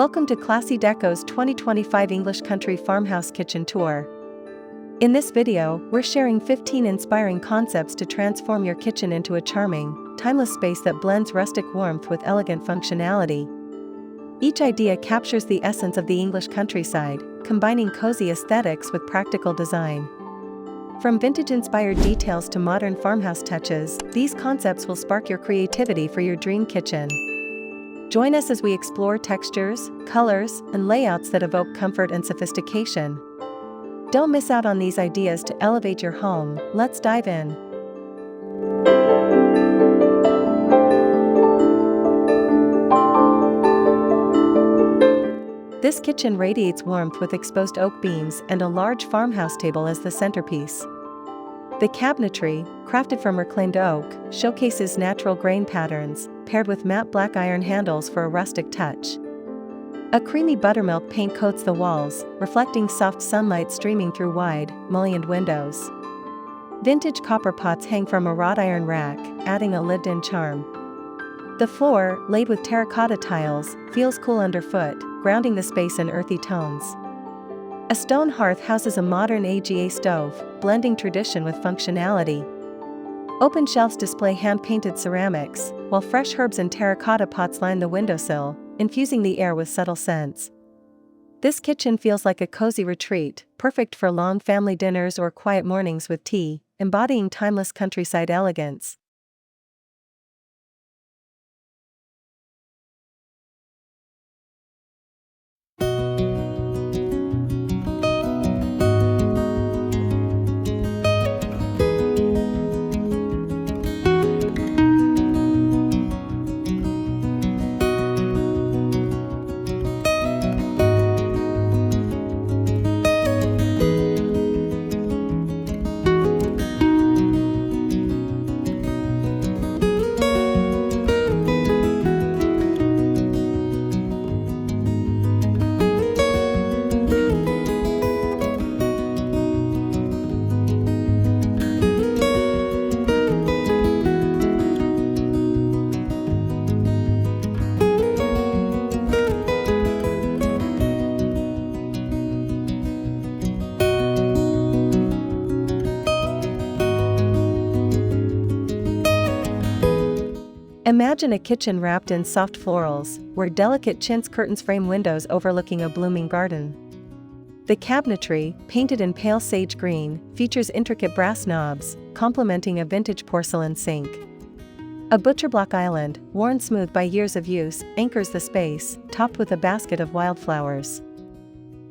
Welcome to ClassyDeco's 2025 English Country Farmhouse Kitchen Tour. In this video, we're sharing 15 inspiring concepts to transform your kitchen into a charming, timeless space that blends rustic warmth with elegant functionality. Each idea captures the essence of the English countryside, combining cozy aesthetics with practical design. From vintage-inspired details to modern farmhouse touches, these concepts will spark your creativity for your dream kitchen. Join us as we explore textures, colors, and layouts that evoke comfort and sophistication. Don't miss out on these ideas to elevate your home. Let's dive in. This kitchen radiates warmth with exposed oak beams and a large farmhouse table as the centerpiece. The cabinetry, crafted from reclaimed oak, showcases natural grain patterns, paired with matte black iron handles for a rustic touch. A creamy buttermilk paint coats the walls, reflecting soft sunlight streaming through wide, mullioned windows. Vintage copper pots hang from a wrought iron rack, adding a lived-in charm. The floor, laid with terracotta tiles, feels cool underfoot, grounding the space in earthy tones. A stone hearth houses a modern AGA stove, blending tradition with functionality. Open shelves display hand-painted ceramics, while fresh herbs and terracotta pots line the windowsill, infusing the air with subtle scents. This kitchen feels like a cozy retreat, perfect for long family dinners or quiet mornings with tea, embodying timeless countryside elegance. Imagine a kitchen wrapped in soft florals, where delicate chintz curtains frame windows overlooking a blooming garden. The cabinetry, painted in pale sage green, features intricate brass knobs, complementing a vintage porcelain sink. A butcherblock island, worn smooth by years of use, anchors the space, topped with a basket of wildflowers.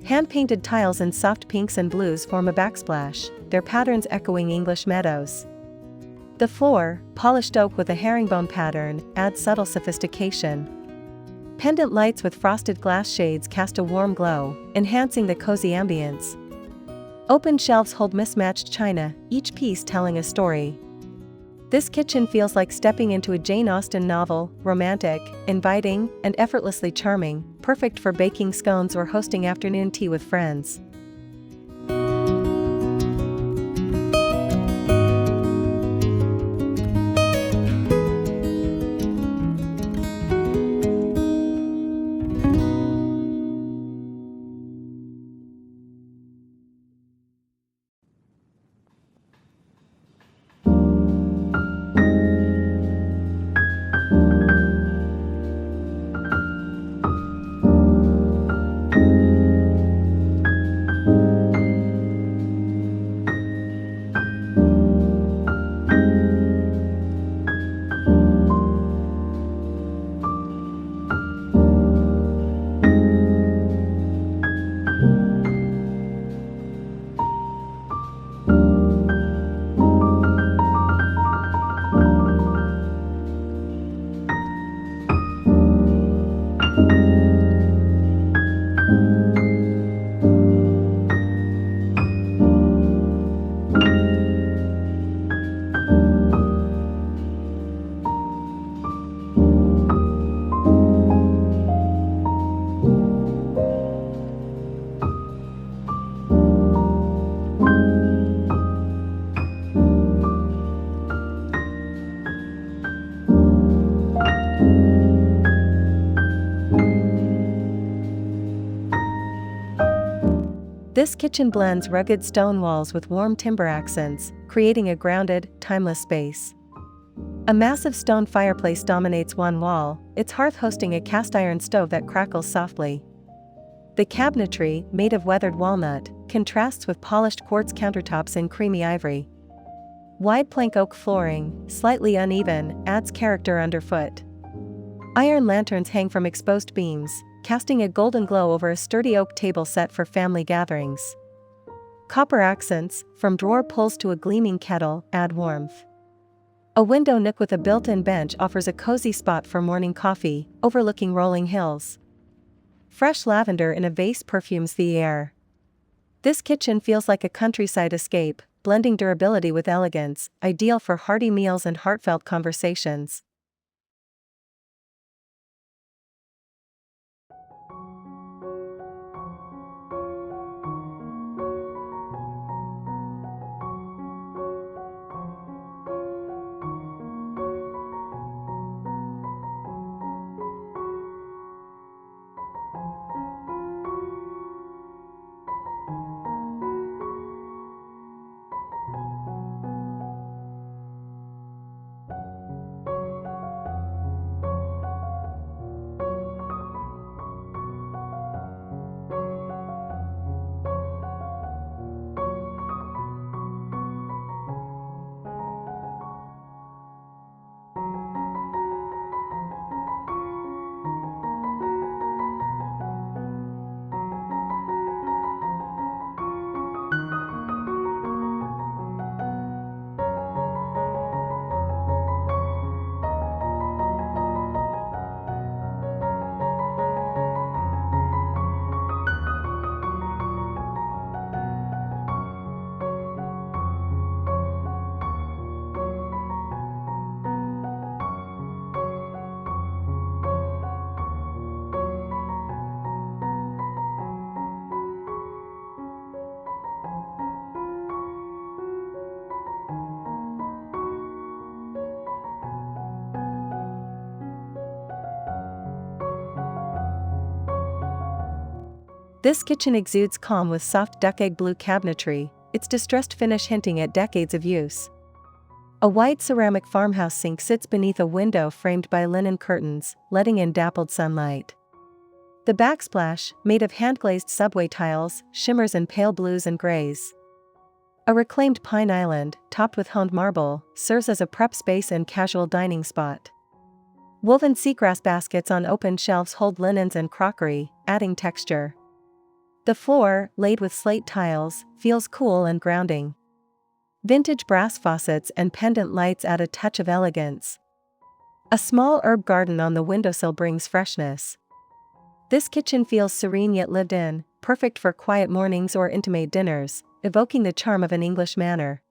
Hand-painted tiles in soft pinks and blues form a backsplash, their patterns echoing English meadows. The floor, polished oak with a herringbone pattern, adds subtle sophistication. Pendant lights with frosted glass shades cast a warm glow, enhancing the cozy ambience. Open shelves hold mismatched china, each piece telling a story. This kitchen feels like stepping into a Jane Austen novel, romantic, inviting, and effortlessly charming, perfect for baking scones or hosting afternoon tea with friends. This kitchen blends rugged stone walls with warm timber accents, creating a grounded, timeless space. A massive stone fireplace dominates one wall, its hearth hosting a cast iron stove that crackles softly. The cabinetry, made of weathered walnut, contrasts with polished quartz countertops in creamy ivory. Wide plank oak flooring, slightly uneven, adds character underfoot. Iron lanterns hang from exposed beams, casting a golden glow over a sturdy oak table set for family gatherings. Copper accents, from drawer pulls to a gleaming kettle, add warmth. A window nook with a built-in bench offers a cozy spot for morning coffee, overlooking rolling hills. Fresh lavender in a vase perfumes the air. This kitchen feels like a countryside escape, blending durability with elegance, ideal for hearty meals and heartfelt conversations. This kitchen exudes calm with soft duck egg blue cabinetry, its distressed finish hinting at decades of use. A white ceramic farmhouse sink sits beneath a window framed by linen curtains, letting in dappled sunlight. The backsplash, made of hand-glazed subway tiles, shimmers in pale blues and grays. A reclaimed pine island, topped with honed marble, serves as a prep space and casual dining spot. Woven seagrass baskets on open shelves hold linens and crockery, adding texture. The floor, laid with slate tiles, feels cool and grounding. Vintage brass faucets and pendant lights add a touch of elegance. A small herb garden on the windowsill brings freshness. This kitchen feels serene yet lived in, perfect for quiet mornings or intimate dinners, evoking the charm of an English manor.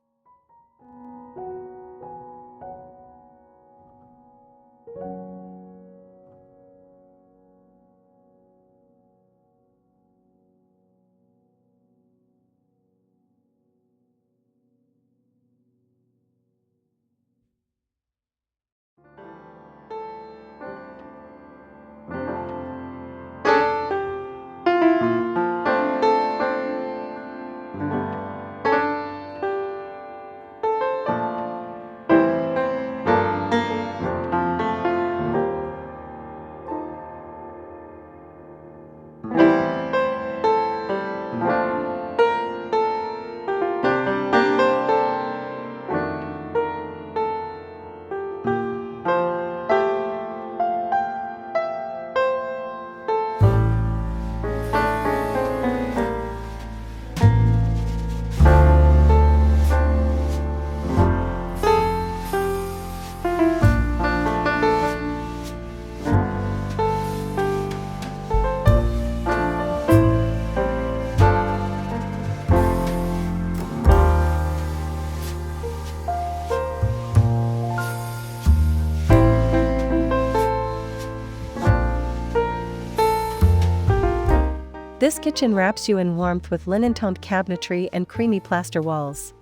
This kitchen wraps you in warmth with linen-toned cabinetry and creamy plaster walls.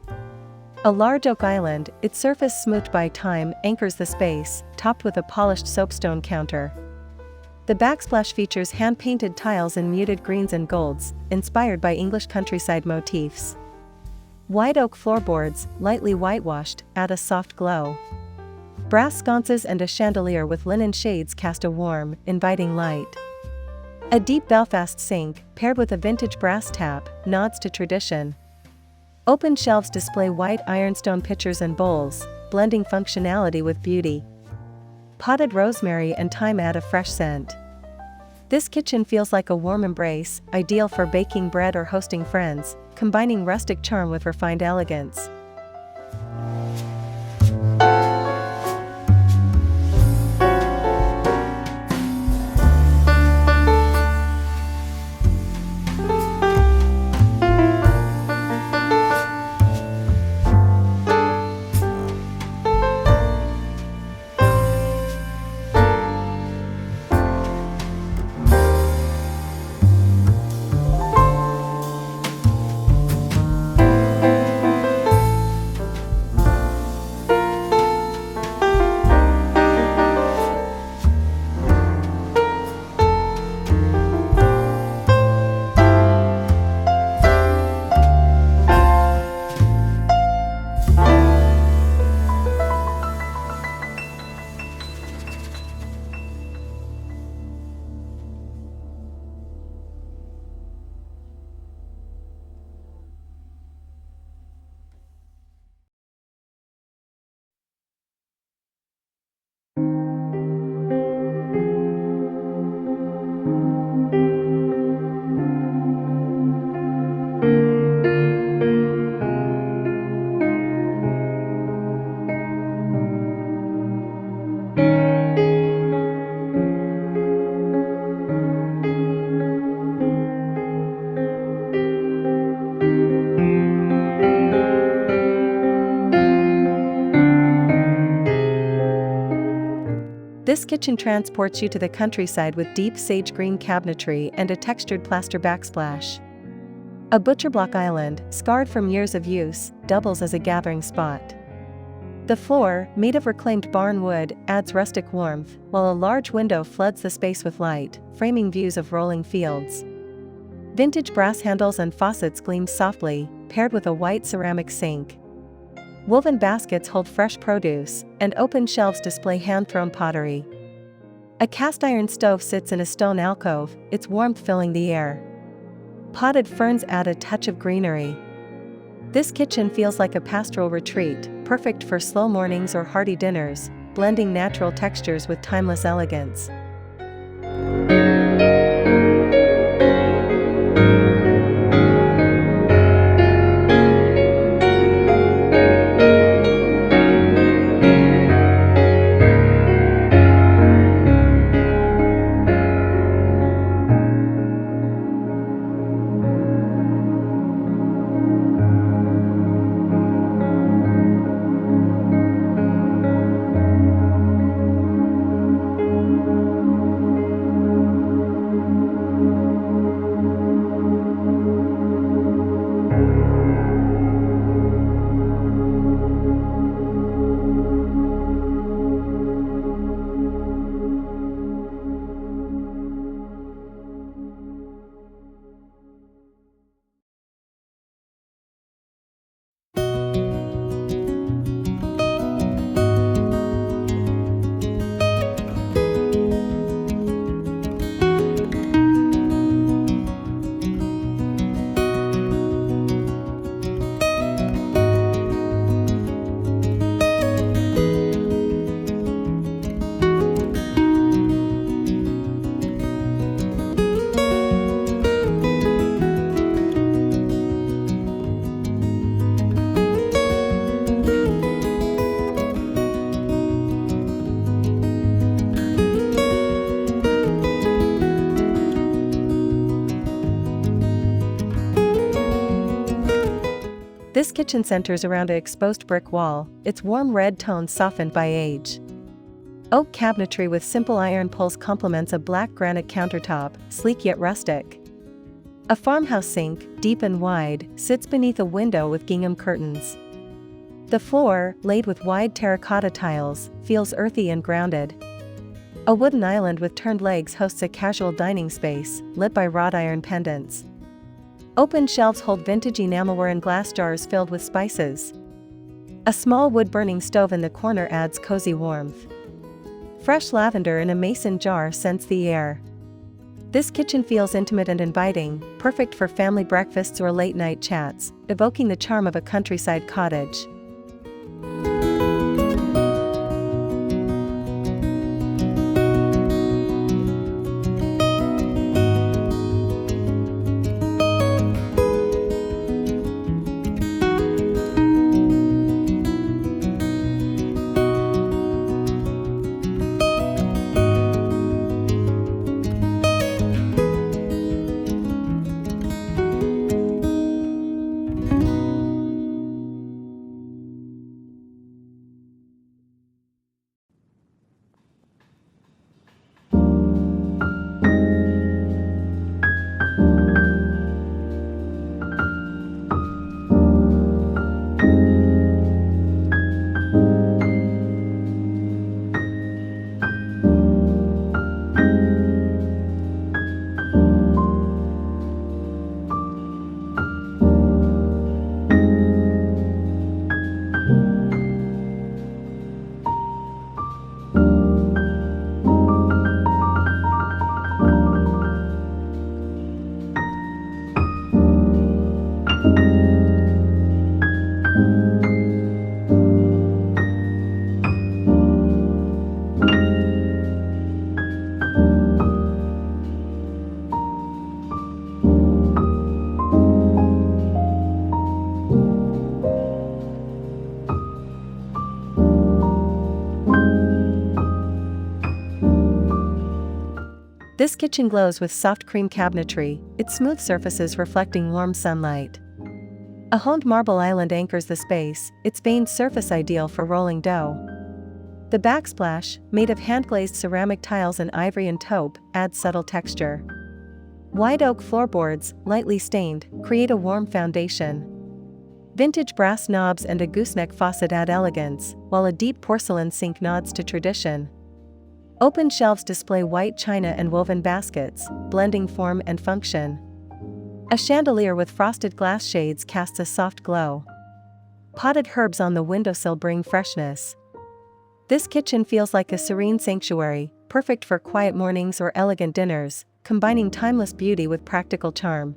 A large oak island, its surface smoothed by time, anchors the space, topped with a polished soapstone counter. The backsplash features hand-painted tiles in muted greens and golds, inspired by English countryside motifs. White oak floorboards, lightly whitewashed, add a soft glow. Brass sconces and a chandelier with linen shades cast a warm, inviting light. A deep Belfast sink, paired with a vintage brass tap, nods to tradition. Open shelves display white ironstone pitchers and bowls, blending functionality with beauty. Potted rosemary and thyme add a fresh scent. This kitchen feels like a warm embrace, ideal for baking bread or hosting friends, combining rustic charm with refined elegance. This kitchen transports you to the countryside with deep sage green cabinetry and a textured plaster backsplash. A butcherblock island, scarred from years of use, doubles as a gathering spot. The floor, made of reclaimed barn wood, adds rustic warmth, while a large window floods the space with light, framing views of rolling fields. Vintage brass handles and faucets gleam softly, paired with a white ceramic sink. Woven baskets hold fresh produce, and open shelves display hand-thrown pottery. A cast-iron stove sits in a stone alcove, its warmth filling the air. Potted ferns add a touch of greenery. This kitchen feels like a pastoral retreat, perfect for slow mornings or hearty dinners, blending natural textures with timeless elegance. This kitchen centers around an exposed brick wall, its warm red tones softened by age. Oak cabinetry with simple iron pulls complements a black granite countertop, sleek yet rustic. A farmhouse sink, deep and wide, sits beneath a window with gingham curtains. The floor, laid with wide terracotta tiles, feels earthy and grounded. A wooden island with turned legs hosts a casual dining space, lit by wrought iron pendants. Open shelves hold vintage enamelware and glass jars filled with spices. A small wood-burning stove in the corner adds cozy warmth. Fresh lavender in a mason jar scents the air. This kitchen feels intimate and inviting, perfect for family breakfasts or late-night chats, evoking the charm of a countryside cottage. This kitchen glows with soft cream cabinetry, its smooth surfaces reflecting warm sunlight. A honed marble island anchors the space, its veined surface ideal for rolling dough. The backsplash, made of hand-glazed ceramic tiles and ivory and taupe, adds subtle texture. Wide oak floorboards, lightly stained, create a warm foundation. Vintage brass knobs and a gooseneck faucet add elegance, while a deep porcelain sink nods to tradition. Open shelves display white china and woven baskets, blending form and function. A chandelier with frosted glass shades casts a soft glow. Potted herbs on the windowsill bring freshness. This kitchen feels like a serene sanctuary, perfect for quiet mornings or elegant dinners, combining timeless beauty with practical charm.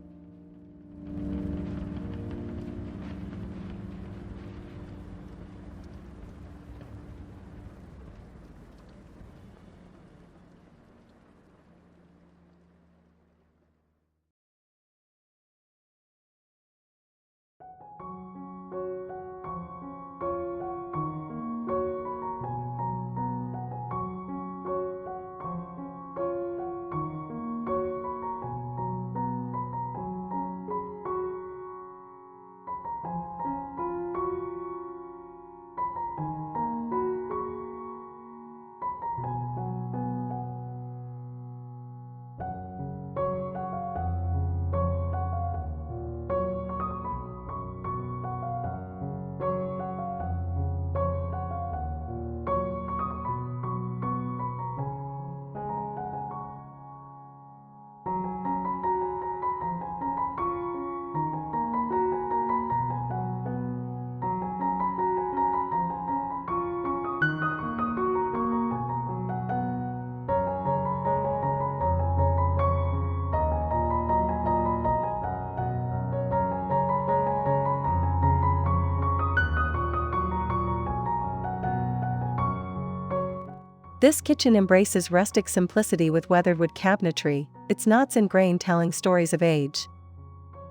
This kitchen embraces rustic simplicity with weathered wood cabinetry, its knots and grain telling stories of age.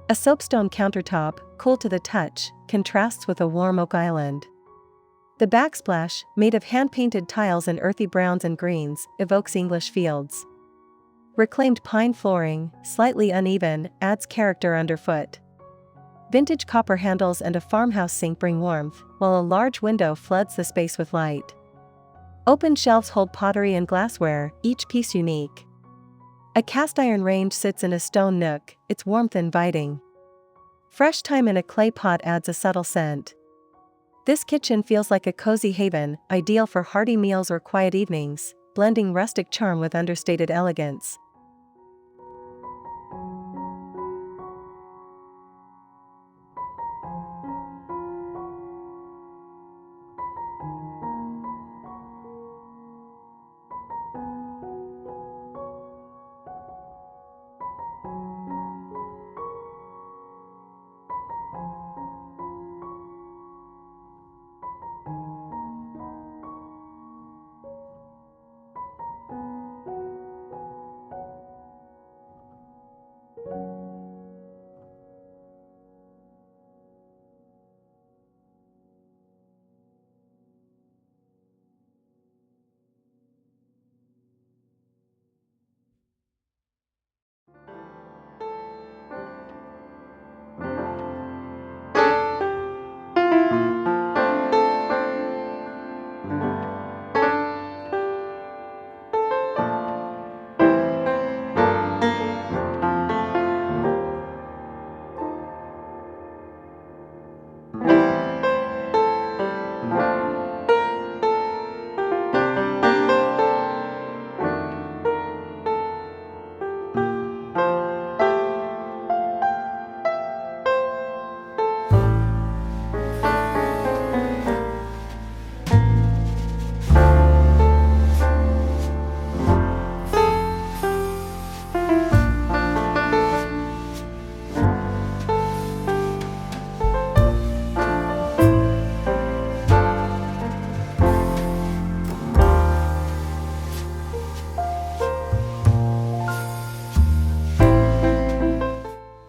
A soapstone countertop, cool to the touch, contrasts with a warm oak island. The backsplash, made of hand-painted tiles in earthy browns and greens, evokes English fields. Reclaimed pine flooring, slightly uneven, adds character underfoot. Vintage copper handles and a farmhouse sink bring warmth, while a large window floods the space with light. Open shelves hold pottery and glassware, each piece unique. A cast iron range sits in a stone nook, its warmth inviting. Fresh thyme in a clay pot adds a subtle scent. This kitchen feels like a cozy haven, ideal for hearty meals or quiet evenings, blending rustic charm with understated elegance.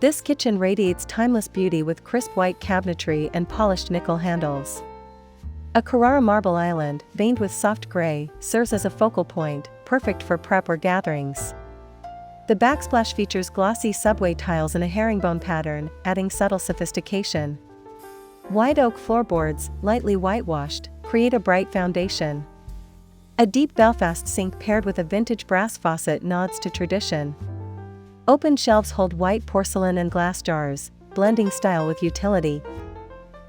This kitchen radiates timeless beauty with crisp white cabinetry and polished nickel handles. A Carrara marble island, veined with soft gray, serves as a focal point, perfect for prep or gatherings. The backsplash features glossy subway tiles in a herringbone pattern, adding subtle sophistication. White oak floorboards, lightly whitewashed, create a bright foundation. A deep Belfast sink paired with a vintage brass faucet nods to tradition. Open shelves hold white porcelain and glass jars, blending style with utility.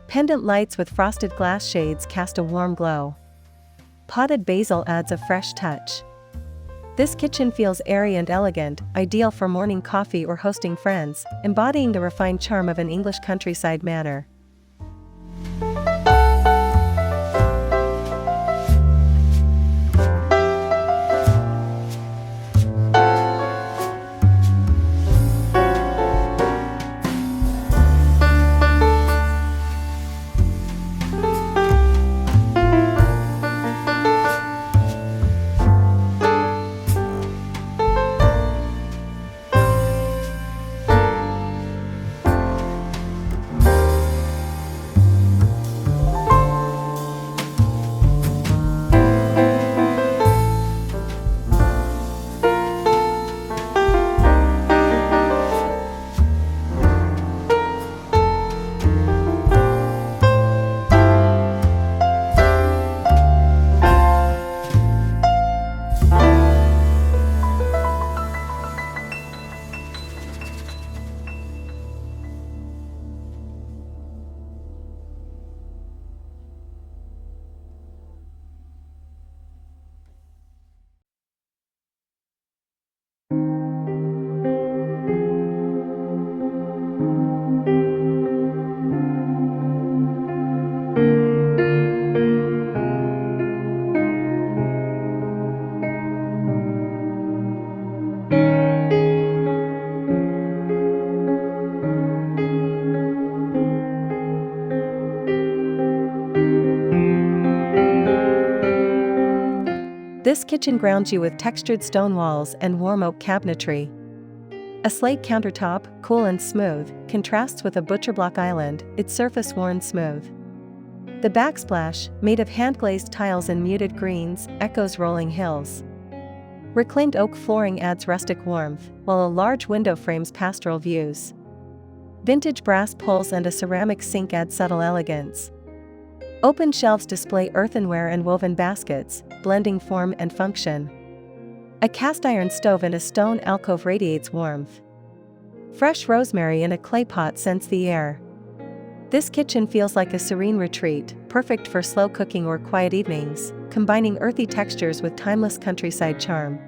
Pendant lights with frosted glass shades cast a warm glow. Potted basil adds a fresh touch. This kitchen feels airy and elegant, ideal for morning coffee or hosting friends, embodying the refined charm of an English countryside manor. This kitchen grounds you with textured stone walls and warm oak cabinetry. A slate countertop, cool and smooth, contrasts with a butcherblock island, its surface worn smooth. The backsplash, made of hand-glazed tiles and muted greens, echoes rolling hills. Reclaimed oak flooring adds rustic warmth, while a large window frames pastoral views. Vintage brass pulls and a ceramic sink add subtle elegance. Open shelves display earthenware and woven baskets, blending form and function. A cast iron stove in a stone alcove radiates warmth. Fresh rosemary in a clay pot scents the air. This kitchen feels like a serene retreat, perfect for slow cooking or quiet evenings, combining earthy textures with timeless countryside charm.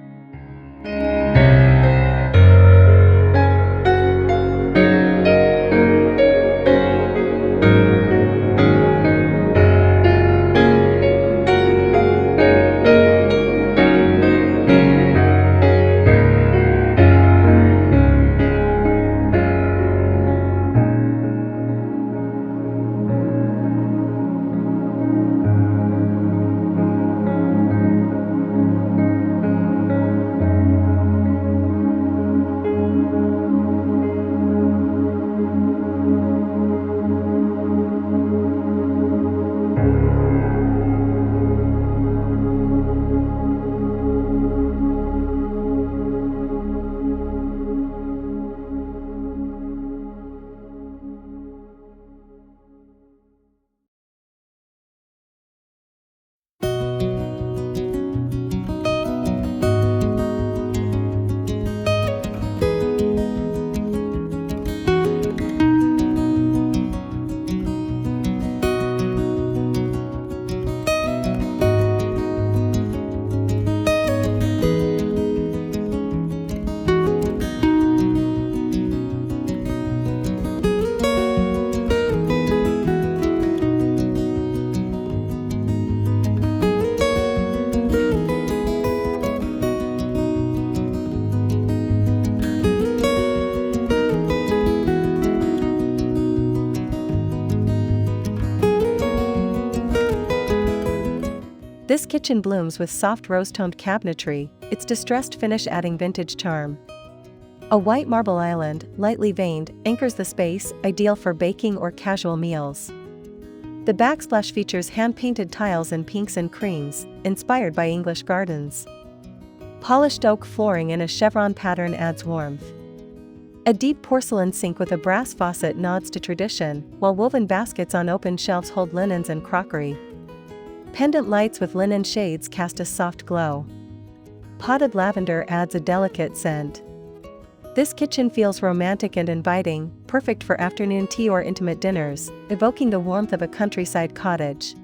This kitchen blooms with soft rose-toned cabinetry, its distressed finish adding vintage charm. A white marble island, lightly veined, anchors the space, ideal for baking or casual meals. The backsplash features hand-painted tiles in pinks and creams, inspired by English gardens. Polished oak flooring in a chevron pattern adds warmth. A deep porcelain sink with a brass faucet nods to tradition, while woven baskets on open shelves hold linens and crockery. Pendant lights with linen shades cast a soft glow. Potted lavender adds a delicate scent. This kitchen feels romantic and inviting, perfect for afternoon tea or intimate dinners, evoking the warmth of a countryside cottage.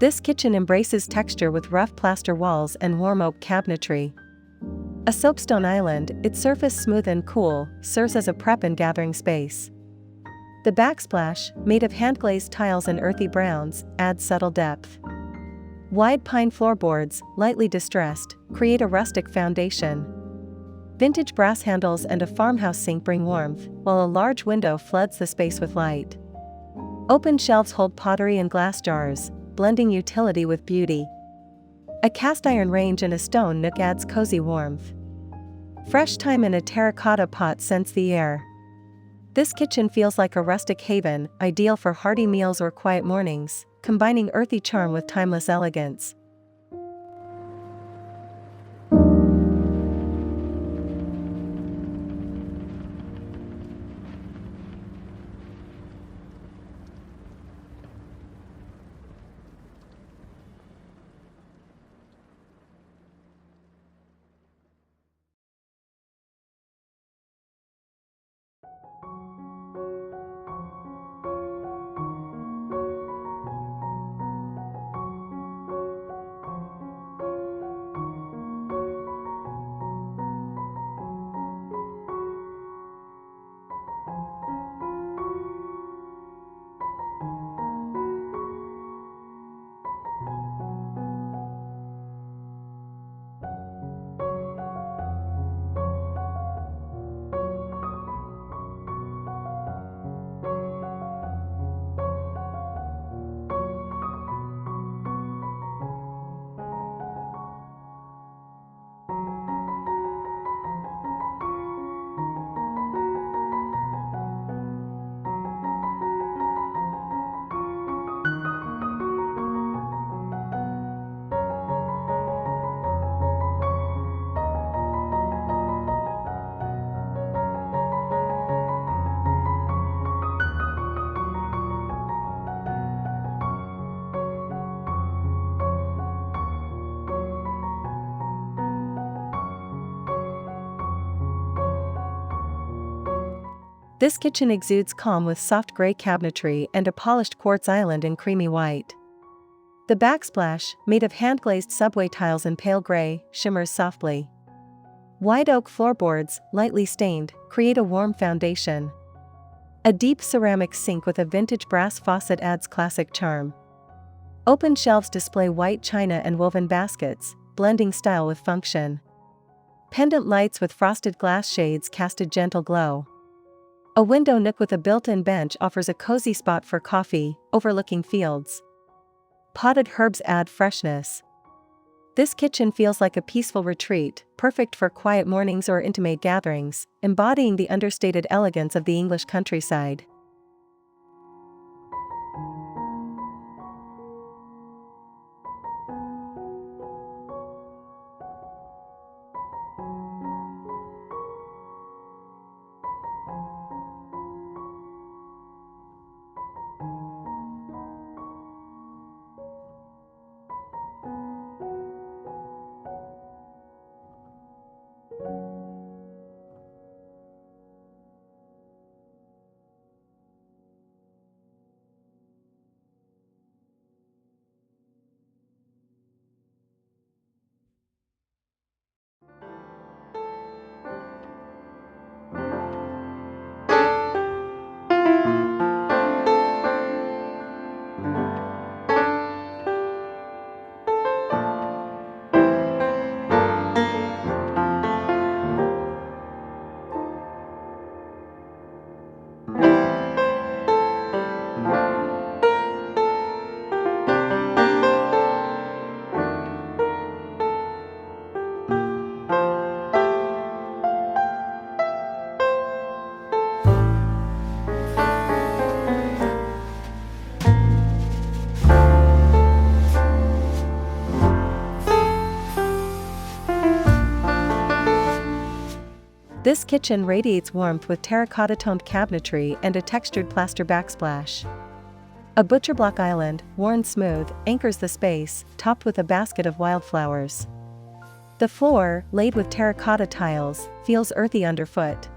This kitchen embraces texture with rough plaster walls and warm oak cabinetry. A soapstone island, its surface smooth and cool, serves as a prep and gathering space. The backsplash, made of hand-glazed tiles and earthy browns, adds subtle depth. Wide pine floorboards, lightly distressed, create a rustic foundation. Vintage brass handles and a farmhouse sink bring warmth, while a large window floods the space with light. Open shelves hold pottery and glass jars, blending utility with beauty. A cast iron range and a stone nook adds cozy warmth. Fresh thyme in a terracotta pot scents the air. This kitchen feels like a rustic haven, ideal for hearty meals or quiet mornings, combining earthy charm with timeless elegance. This kitchen exudes calm with soft gray cabinetry and a polished quartz island in creamy white. The backsplash, made of hand-glazed subway tiles in pale gray, shimmers softly. White oak floorboards, lightly stained, create a warm foundation. A deep ceramic sink with a vintage brass faucet adds classic charm. Open shelves display white china and woven baskets, blending style with function. Pendant lights with frosted glass shades cast a gentle glow. A window nook with a built-in bench offers a cozy spot for coffee, overlooking fields. Potted herbs add freshness. This kitchen feels like a peaceful retreat, perfect for quiet mornings or intimate gatherings, embodying the understated elegance of the English countryside. This kitchen radiates warmth with terracotta-toned cabinetry and a textured plaster backsplash. A butcher block island, worn smooth, anchors the space, topped with a basket of wildflowers. The floor, laid with terracotta tiles, feels earthy underfoot.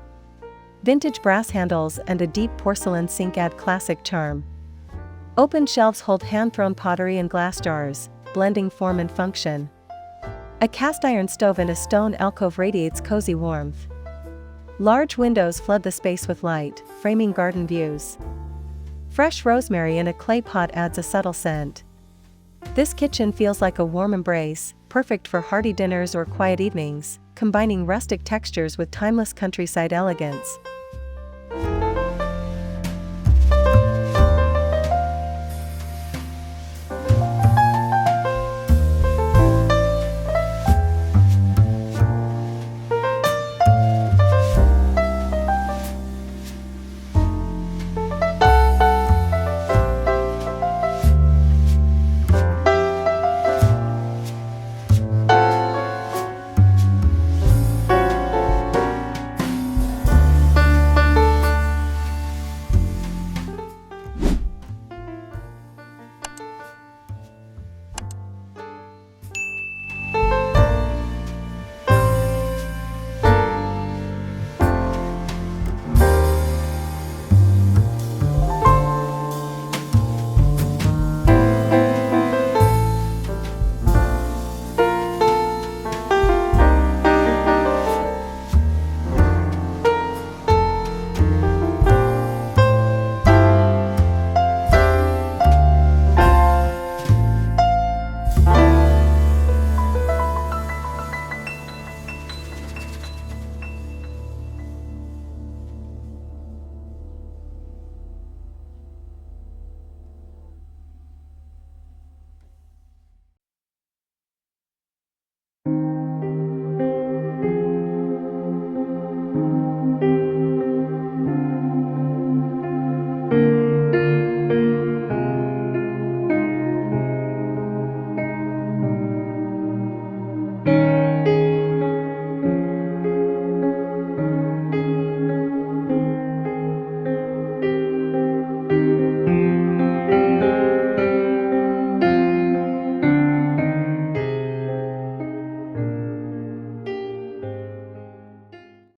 Vintage brass handles and a deep porcelain sink add classic charm. Open shelves hold hand-thrown pottery and glass jars, blending form and function. A cast iron stove in a stone alcove radiates cozy warmth. Large windows flood the space with light, framing garden views. Fresh rosemary in a clay pot adds a subtle scent. This kitchen feels like a warm embrace, perfect for hearty dinners or quiet evenings, combining rustic textures with timeless countryside elegance.